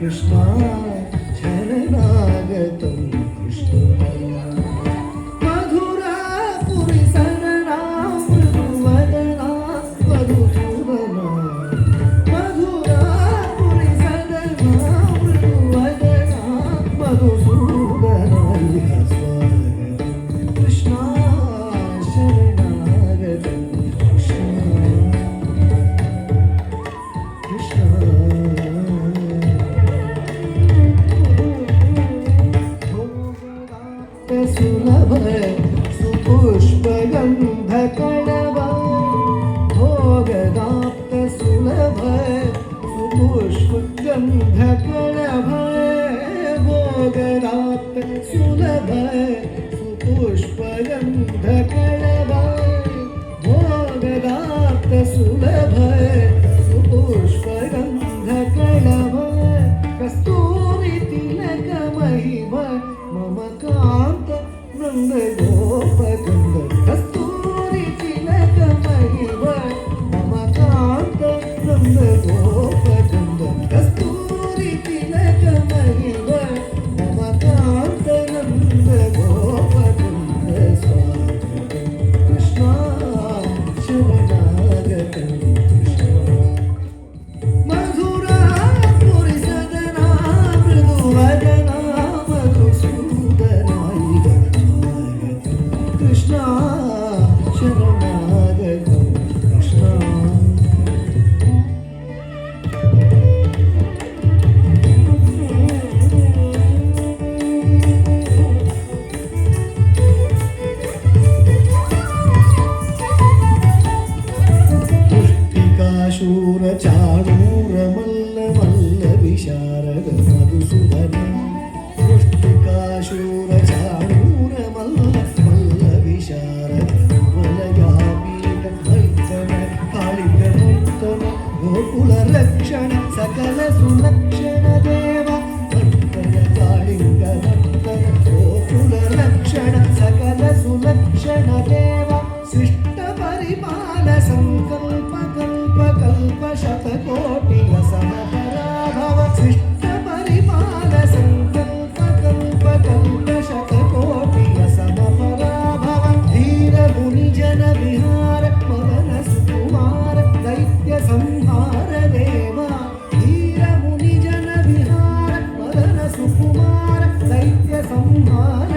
कृष्ण शरणागतं कृष्ण मधुरापुरि शरणा मृदुवदना मधुसूदना मधुरापुरि शरणा मृदुवदना मधुसूदना इह स्वागतं कृष्ण शरणागतं कृष्ण सुलभ सुपुष्पगन्धकणव भोगदाप्त सुलभ सुपुष्पगन्धकणव भोगदाप्त सुलभ सुपुष्पगन्धकणव भोगदाप्त सुलभ सुपुष्पगन्धकणव कस्तूरि तिलक महिम मम कान्त वृन्दगोपकुन्द कस्तूरि तिलक महिम मम कान्त वृन्दगोपकुन्द कस्तूरि तिलक महिम मम कान्त वृन्दगोपकुन्द स्वागतं कृष्ण शरणागतं कृष्ण मधुरापुरि सदना मृदुवदना मधुसूदना इह स्वागतं कृष्ण शरणागतं कृष्ण पुष्टिकाशूरचाणूरमल्ल मल्ल विशारद मधुसूदन पुष्टिकाशूरचाणूरमल्ल मल्ल विशारद वलयापीठ मैथन कालिकमर्तन गोकुलरक्षण सकल सुलक्षण देव भक्तन कालिकमर्तन गोकुलरक्षण सकल सुलक्षण देव शिष्ट परिपाल संकल्प कल्प कल्प शतकोटि समपराभव शिष्ट परिपाल संकल्प कल्प कल्प शतकोटि समपराभव धीर मुनिजन विहार मदन सुकुमार दैत्य संहार देव धीर मुनिजन विहार मदन सुकुमार दैत्य संहार